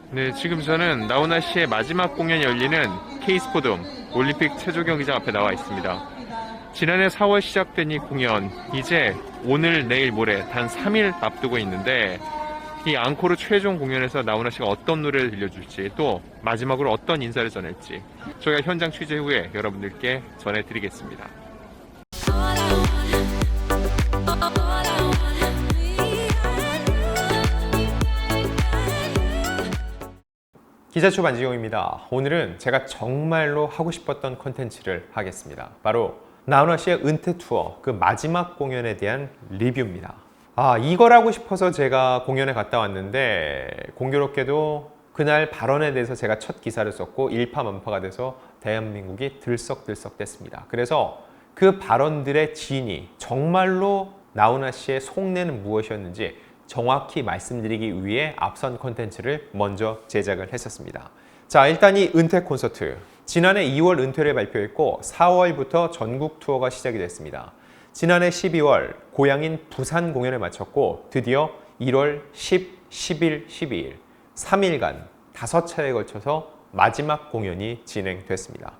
네, 지금 저는 나훈아 씨의 마지막 공연이 열리는 K스포돔 올림픽 체조 경기장 앞에 나와 있습니다. 지난해 4월 시작된 이 공연, 이제 오늘, 내일, 모레 단 3일 앞두고 있는데 이 앙코르 최종 공연에서 나훈아 씨가 어떤 노래를 들려줄지, 또 마지막으로 어떤 인사를 전할지 저희가 현장 취재 후에 여러분들께 전해드리겠습니다. 기자초 반지용입니다. 오늘은 제가 정말로 하고 싶었던 컨텐츠를 하겠습니다. 바로 나훈아 씨의 은퇴 투어 그 마지막 공연에 대한 리뷰입니다. 이걸 하고 싶어서 제가 공연에 갔다 왔는데 공교롭게도 그날 발언에 대해서 제가 첫 기사를 썼고 일파만파가 돼서 대한민국이 들썩들썩 됐습니다. 그래서 그 발언들의 진위, 정말로 나훈아 씨의 속내는 무엇이었는지 정확히 말씀드리기 위해 앞선 콘텐츠를 먼저 제작을 했었습니다. 자, 일단 이 은퇴 콘서트. 지난해 2월 은퇴를 발표했고 4월부터 전국 투어가 시작이 됐습니다. 지난해 12월 고향인 부산 공연을 마쳤고 드디어 1월 10, 11, 12일 3일간 5차례에 걸쳐서 마지막 공연이 진행됐습니다.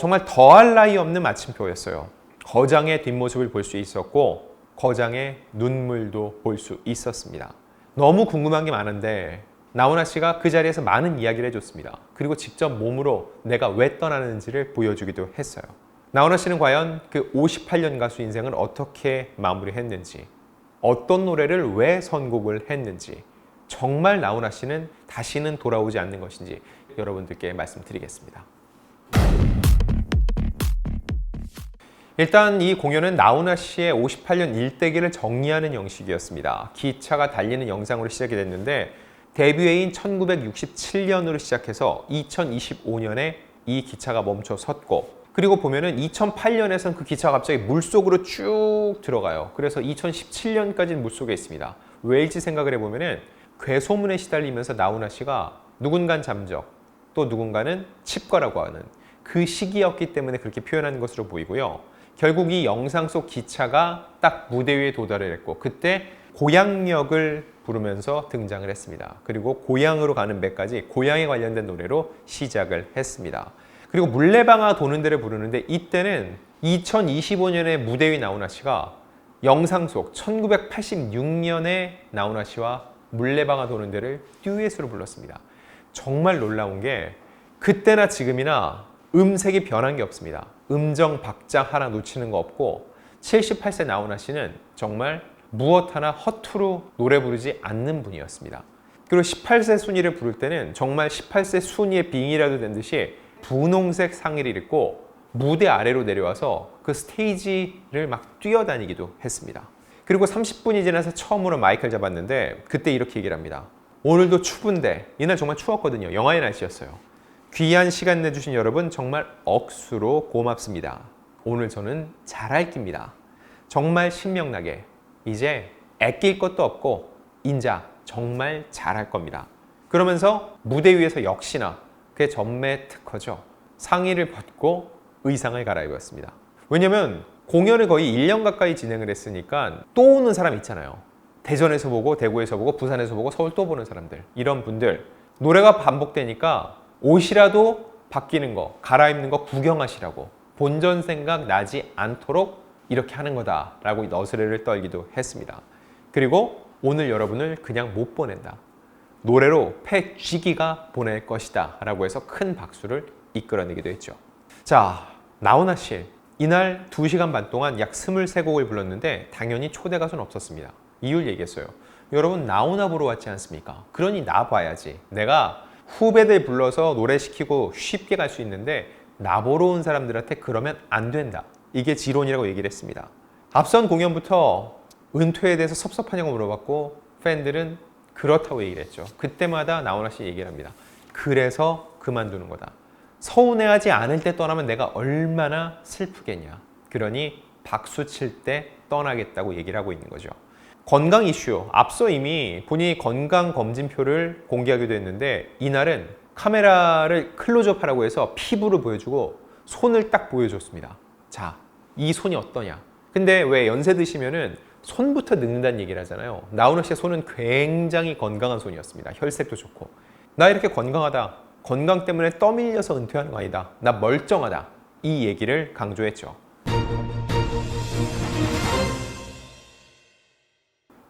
정말 더할 나위 없는 마침표였어요. 거장의 뒷모습을 볼 수 있었고 거장의 눈물도 볼 수 있었습니다. 너무 궁금한 게 많은데 나훈아 씨가 그 자리에서 많은 이야기를 해줬습니다. 그리고 직접 몸으로 내가 왜 떠나는지를 보여주기도 했어요. 나훈아 씨는 과연 그 58년 가수 인생을 어떻게 마무리했는지, 어떤 노래를 왜 선곡을 했는지, 정말 나훈아 씨는 다시는 돌아오지 않는 것인지 여러분들께 말씀드리겠습니다. 일단 이 공연은 나훈아 씨의 58년 일대기를 정리하는 형식이었습니다. 기차가 달리는 영상으로 시작이 됐는데 데뷔해인 1967년으로 시작해서 2025년에 이 기차가 멈춰 섰고, 그리고 보면은 2008년에선 그 기차가 갑자기 물속으로 쭉 들어가요. 그래서 2017년까지는 물속에 있습니다. 왜일지 생각을 해보면은 괴소문에 시달리면서 나훈아 씨가 누군가는 잠적, 또 누군가는 칩거라고 하는 그 시기였기 때문에 그렇게 표현하는 것으로 보이고요. 결국 이 영상 속 기차가 딱 무대 위에 도달을 했고 그때 고향역을 부르면서 등장을 했습니다. 그리고 고향으로 가는 배까지 고향에 관련된 노래로 시작을 했습니다. 그리고 물레방아 도는 데를 부르는데 이때는 2025년에 무대 위 나훈아 씨가 영상 속 1986년에 나훈아 씨와 물레방아 도는 데를 듀엣으로 불렀습니다. 정말 놀라운 게 그때나 지금이나 음색이 변한 게 없습니다. 음정 박자 하나 놓치는 거 없고 78세 나훈아 씨는 정말 무엇 하나 허투루 노래 부르지 않는 분이었습니다. 그리고 18세 순이를 부를 때는 정말 18세 순이의 빙이라도 된 듯이 분홍색 상의를 입고 무대 아래로 내려와서 그 스테이지를 막 뛰어다니기도 했습니다. 그리고 30분이 지나서 처음으로 마이크를 잡았는데 그때 이렇게 얘기를 합니다. 오늘도 추운데, 이날 정말 추웠거든요. 영하의 날씨였어요. 귀한 시간 내주신 여러분 정말 억수로 고맙습니다. 오늘 저는 잘할 깁니다. 정말 신명나게 이제 애낄 것도 없고 인자 정말 잘할 겁니다. 그러면서 무대 위에서 역시나 그의 전매 특허죠. 상의를 벗고 의상을 갈아입었습니다. 왜냐면 공연을 거의 1년 가까이 진행을 했으니까 또 오는 사람 있잖아요. 대전에서 보고 대구에서 보고 부산에서 보고 서울 또 보는 사람들, 이런 분들 노래가 반복되니까 옷이라도 바뀌는 거, 갈아입는 거 구경하시라고, 본전 생각 나지 않도록 이렇게 하는 거다라고 너스레를 떨기도 했습니다. 그리고 오늘 여러분을 그냥 못 보낸다. 노래로 패 쥐기가 보낼 것이다 라고 해서 큰 박수를 이끌어내기도 했죠. 자, 나훈아 씨 이날 2시간 반 동안 약 23곡을 불렀는데 당연히 초대 가수는 없었습니다. 이유를 얘기했어요. 여러분 나훈아 보러 왔지 않습니까? 그러니 나 봐야지. 내가 후배들 불러서 노래시키고 쉽게 갈 수 있는데 나 보러 온 사람들한테 그러면 안 된다. 이게 지론이라고 얘기를 했습니다. 앞선 공연부터 은퇴에 대해서 섭섭하냐고 물어봤고 팬들은 그렇다고 얘기를 했죠. 그때마다 나훈아 씨 얘기를 합니다. 그래서 그만두는 거다. 서운해하지 않을 때 떠나면 내가 얼마나 슬프겠냐. 그러니 박수 칠 때 떠나겠다고 얘기를 하고 있는 거죠. 건강 이슈, 앞서 이미 본인이 건강검진표를 공개하기도 했는데 이날은 카메라를 클로즈업하라고 해서 피부를 보여주고 손을 딱 보여줬습니다. 자, 이 손이 어떠냐. 근데 왜 연세 드시면은 손부터 늙는다는 얘기를 하잖아요. 나훈아 씨의 손은 굉장히 건강한 손이었습니다. 혈색도 좋고. 나 이렇게 건강하다. 건강 때문에 떠밀려서 은퇴하는 거 아니다. 나 멀쩡하다. 이 얘기를 강조했죠.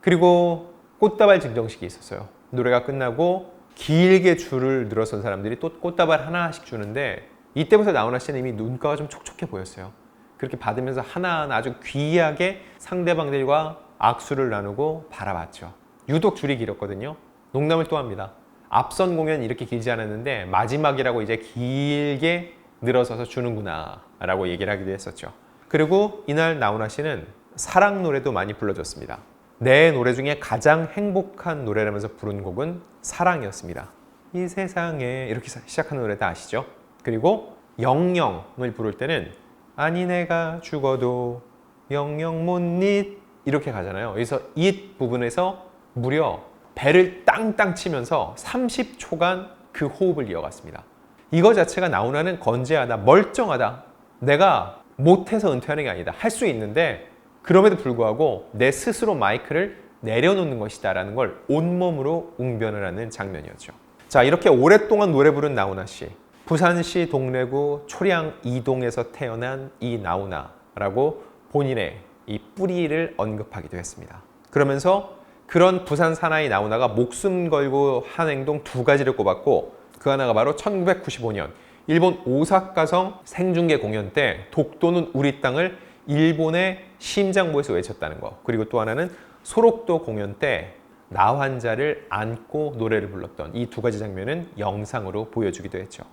그리고 꽃다발 증정식이 있었어요. 노래가 끝나고 길게 줄을 늘어선 사람들이 또 꽃다발 하나씩 주는데 이때부터 나훈아 씨는 이미 눈가가 좀 촉촉해 보였어요. 그렇게 받으면서 하나하나 아주 귀하게 상대방들과 악수를 나누고 바라봤죠. 유독 줄이 길었거든요. 농담을 또 합니다. 앞선 공연 이렇게 길지 않았는데 마지막이라고 이제 길게 늘어서서 주는구나 라고 얘기를 하기도 했었죠. 그리고 이날 나훈아 씨는 사랑 노래도 많이 불러줬습니다. 내 노래 중에 가장 행복한 노래라면서 부른 곡은 사랑이었습니다. 이 세상에 이렇게 시작하는 노래 다 아시죠? 그리고 영영을 부를 때는 아니 내가 죽어도 영영 못 잊 이렇게 가잖아요. 여기서 잇 부분에서 무려 배를 땅땅 치면서 30초간 그 호흡을 이어갔습니다. 이거 자체가 나훈아는 건재하다, 멀쩡하다. 내가 못해서 은퇴하는 게 아니다. 할 수 있는데 그럼에도 불구하고 내 스스로 마이크를 내려놓는 것이다 라는 걸 온몸으로 웅변을 하는 장면이었죠. 자, 이렇게 오랫동안 노래 부른 나훈아 씨. 부산시 동래구 초량 2동에서 태어난 이 나훈아라고 본인의 이 뿌리를 언급하기도 했습니다. 그러면서 그런 부산 사나이 나훈아가 목숨 걸고 한 행동 두 가지를 꼽았고 그 하나가 바로 1995년 일본 오사카성 생중계 공연 때 독도는 우리 땅을 일본의 심장부에서 외쳤다는 거. 그리고 또 하나는 소록도 공연 때 나 환자를 안고 노래를 불렀던 이 두 가지 장면은 영상으로 보여주기도 했죠.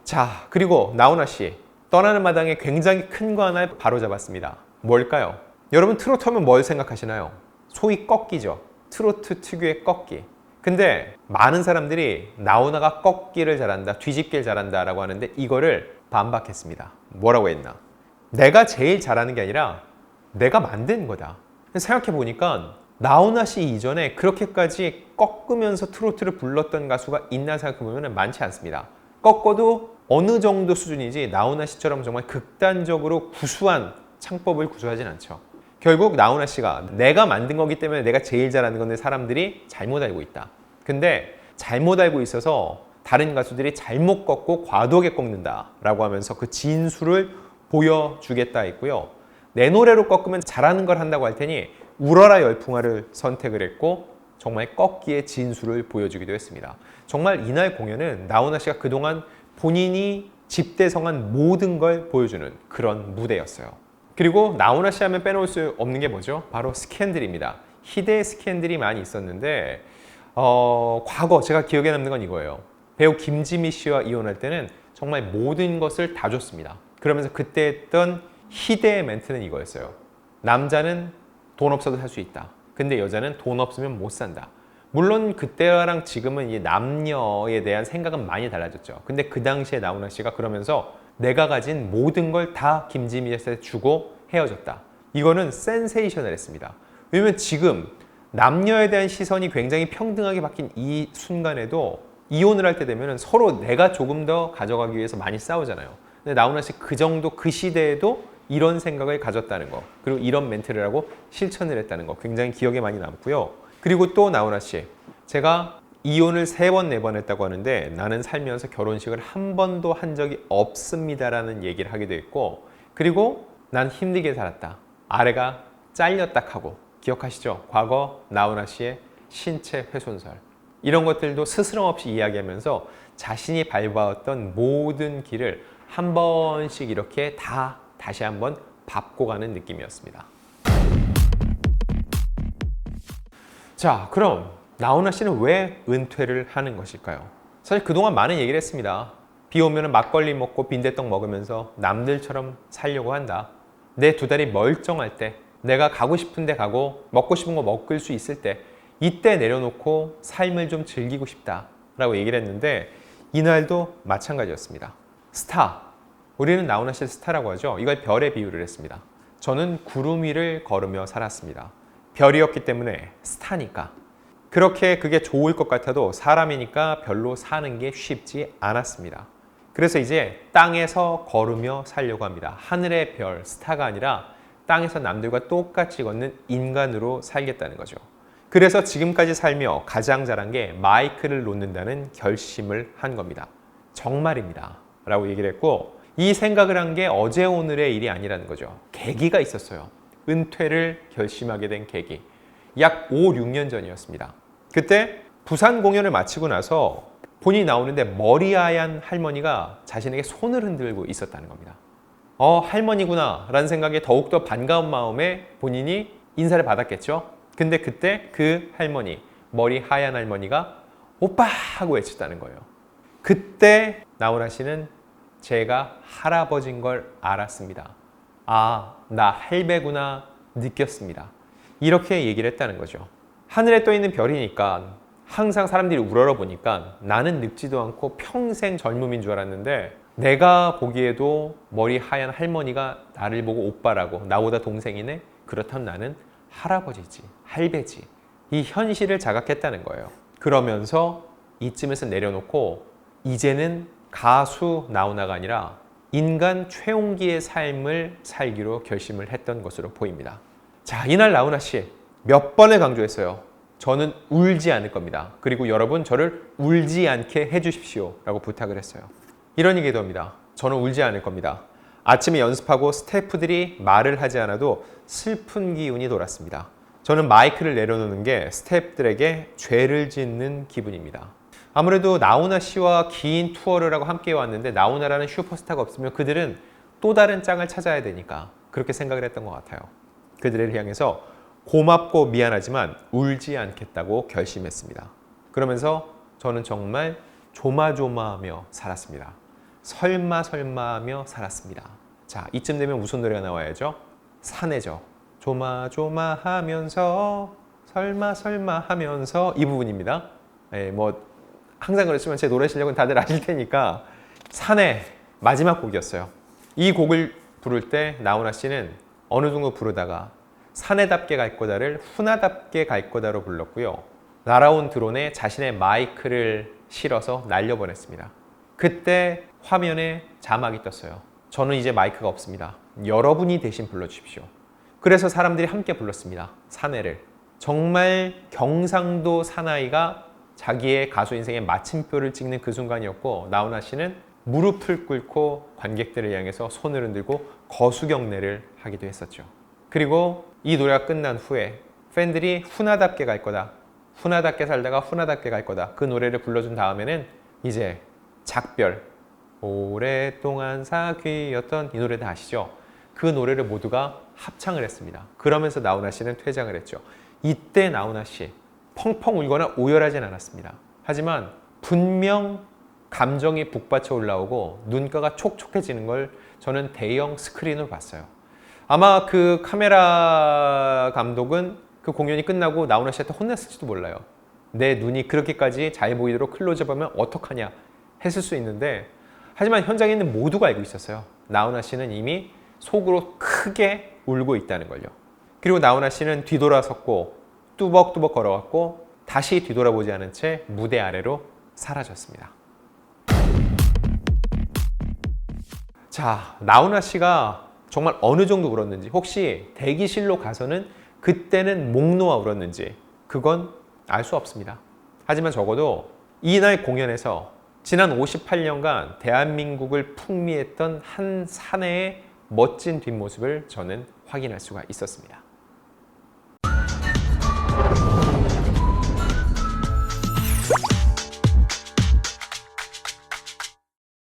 자, 그리고 나훈아 씨 떠나는 마당에 굉장히 큰 거 하나 바로잡았습니다. 뭘까요? 여러분 트로트 하면 뭘 생각하시나요? 소위 꺾기죠. 트로트 특유의 꺾기. 근데 많은 사람들이 나훈아가 꺾기를 잘한다, 뒤집기를 잘한다 라고 하는데 이거를 반박했습니다. 뭐라고 했나? 내가 제일 잘하는 게 아니라 내가 만든 거다. 생각해 보니까 나훈아 씨 이전에 그렇게까지 꺾으면서 트로트를 불렀던 가수가 있나 생각해보면 많지 않습니다. 꺾어도 어느 정도 수준이지 나훈아 씨처럼 정말 극단적으로 구수한 창법을 구사하진 않죠. 결국 나훈아 씨가 내가 만든 거기 때문에 내가 제일 잘하는 건데 사람들이 잘못 알고 있다. 근데 잘못 알고 있어서 다른 가수들이 잘못 꺾고 과도하게 꺾는다 라고 하면서 그 진술을 보여주겠다 했고요. 내 노래로 꺾으면 잘하는 걸 한다고 할 테니 울어라 열풍화를 선택을 했고 정말 꺾기의 진술을 보여주기도 했습니다. 정말 이날 공연은 나훈아 씨가 그동안 본인이 집대성한 모든 걸 보여주는 그런 무대였어요. 그리고 나훈아 씨 하면 빼놓을 수 없는 게 뭐죠? 바로 스캔들입니다. 희대의 스캔들이 많이 있었는데 과거 제가 기억에 남는 건 이거예요. 배우 김지미 씨와 이혼할 때는 정말 모든 것을 다 줬습니다. 그러면서 그때 했던 희대의 멘트는 이거였어요. 남자는 돈 없어도 살 수 있다. 근데 여자는 돈 없으면 못 산다. 물론 그때랑 지금은 이 남녀에 대한 생각은 많이 달라졌죠. 근데 그 당시에 나훈아 씨가 그러면서 내가 가진 모든 걸 다 김지미 씨한테 주고 헤어졌다. 이거는 센세이셔널했습니다. 왜냐면 지금 남녀에 대한 시선이 굉장히 평등하게 바뀐 이 순간에도 이혼을 할 때 되면 서로 내가 조금 더 가져가기 위해서 많이 싸우잖아요. 근데 나훈아 씨 그 정도 그 시대에도 이런 생각을 가졌다는 거, 그리고 이런 멘트를 하고 실천을 했다는 거 굉장히 기억에 많이 남고요. 그리고 또 나훈아 씨, 제가 이혼을 3번, 4번 했다고 하는데 나는 살면서 결혼식을 한 번도 한 적이 없습니다라는 얘기를 하기도 했고, 그리고 난 힘들게 살았다. 아래가 잘렸다 하고, 기억하시죠? 과거 나훈아 씨의 신체 훼손설. 이런 것들도 스스럼 없이 이야기하면서 자신이 밟아왔던 모든 길을 한 번씩 이렇게 다시 한번 밟고 가는 느낌이었습니다. 자, 그럼 나훈아 씨는 왜 은퇴를 하는 것일까요? 사실 그동안 많은 얘기를 했습니다. 비 오면 막걸리 먹고 빈대떡 먹으면서 남들처럼 살려고 한다. 내 2다리 멀쩡할 때, 내가 가고 싶은 데 가고 먹고 싶은 거 먹을 수 있을 때 이때 내려놓고 삶을 좀 즐기고 싶다라고 얘기를 했는데 이날도 마찬가지였습니다. 스타, 우리는 나훈아 씨를 스타라고 하죠. 이걸 별에 비유를 했습니다. 저는 구름 위를 걸으며 살았습니다. 별이었기 때문에 스타니까. 그렇게 그게 좋을 것 같아도 사람이니까 별로 사는 게 쉽지 않았습니다. 그래서 이제 땅에서 걸으며 살려고 합니다. 하늘의 별, 스타가 아니라 땅에서 남들과 똑같이 걷는 인간으로 살겠다는 거죠. 그래서 지금까지 살며 가장 잘한 게 마이크를 놓는다는 결심을 한 겁니다. 정말입니다. 라고 얘기를 했고, 이 생각을 한 게 어제 오늘의 일이 아니라는 거죠. 계기가 있었어요. 은퇴를 결심하게 된 계기. 약 5, 6년 전이었습니다. 그때 부산 공연을 마치고 나서 본인이 나오는데 머리 하얀 할머니가 자신에게 손을 흔들고 있었다는 겁니다. 할머니구나 라는 생각에 더욱더 반가운 마음에 본인이 인사를 받았겠죠. 근데 그때 그 할머니, 머리 하얀 할머니가 오빠 하고 외쳤다는 거예요. 그때 나훈아 씨는 제가 할아버지인 걸 알았습니다. 아, 나 할배구나 느꼈습니다. 이렇게 얘기를 했다는 거죠. 하늘에 떠 있는 별이니까 항상 사람들이 우러러보니까 나는 늙지도 않고 평생 젊음인 줄 알았는데, 내가 보기에도 머리 하얀 할머니가 나를 보고 오빠라고, 나보다 동생이네? 그렇다면 나는 할아버지지, 할배지. 이 현실을 자각했다는 거예요. 그러면서 이쯤에서 내려놓고 이제는 가수 나훈아가 아니라 인간 최홍기의 삶을 살기로 결심을 했던 것으로 보입니다. 자, 이날 나훈아 씨 몇 번을 강조했어요. 저는 울지 않을 겁니다. 그리고 여러분 저를 울지 않게 해주십시오 라고 부탁을 했어요. 이런 얘기도 합니다. 저는 울지 않을 겁니다. 아침에 연습하고 스태프들이 말을 하지 않아도 슬픈 기운이 돌았습니다. 저는 마이크를 내려놓는 게 스태프들에게 죄를 짓는 기분입니다. 아무래도 나훈아 씨와 긴 투어를 하고 함께 왔는데 나훈아라는 슈퍼스타가 없으면 그들은 또 다른 짱을 찾아야 되니까 그렇게 생각을 했던 것 같아요. 그들을 향해서 고맙고 미안하지만 울지 않겠다고 결심했습니다. 그러면서 저는 정말 조마조마하며 살았습니다. 설마 하며 살았습니다. 자, 이쯤 되면 무슨 노래가 나와야죠? 사내죠. 조마조마하면서 설마 하면서 이 부분입니다. 뭐 항상 그렇지만 제 노래 실력은 다들 아실 테니까 사내 마지막 곡이었어요. 이 곡을 부를 때 나훈아 씨는 어느 정도 부르다가 사내답게 갈 거다를 훈아답게 갈 거다로 불렀고요. 날아온 드론에 자신의 마이크를 실어서 날려보냈습니다. 그때 화면에 자막이 떴어요. 저는 이제 마이크가 없습니다. 여러분이 대신 불러주십시오. 그래서 사람들이 함께 불렀습니다. 사내를. 정말 경상도 사나이가 자기의 가수 인생의 마침표를 찍는 그 순간이었고, 나훈아 씨는 무릎을 꿇고 관객들을 향해서 손을 흔들고 거수경례를 하기도 했었죠. 그리고 이 노래가 끝난 후에 팬들이 훈아답게 갈 거다, 훈아답게 살다가 훈아답게 갈 거다, 그 노래를 불러준 다음에는 이제 작별, 오랫동안 사귀었던 이 노래 다 아시죠? 그 노래를 모두가 합창을 했습니다. 그러면서 나훈아 씨는 퇴장을 했죠. 이때 나훈아 씨 펑펑 울거나 오열하진 않았습니다. 하지만 분명 감정이 북받쳐 올라오고 눈가가 촉촉해지는 걸 저는 대형 스크린으로 봤어요. 아마 그 카메라 감독은 그 공연이 끝나고 나훈아 씨한테 혼냈을지도 몰라요. 내 눈이 그렇게까지 잘 보이도록 클로즈업하면 어떡하냐 했을 수 있는데, 하지만 현장에 있는 모두가 알고 있었어요. 나훈아 씨는 이미 속으로 크게 울고 있다는 걸요. 그리고 나훈아 씨는 뒤돌아섰고 뚜벅뚜벅 걸어갔고 다시 뒤돌아보지 않은 채 무대 아래로 사라졌습니다. 자, 나훈아 씨가 정말 어느 정도 울었는지, 혹시 대기실로 가서는 그때는 목 놓아 울었는지, 그건 알 수 없습니다. 하지만 적어도 이날 공연에서 지난 58년간 대한민국을 풍미했던 한 사내의 멋진 뒷모습을 저는 확인할 수가 있었습니다.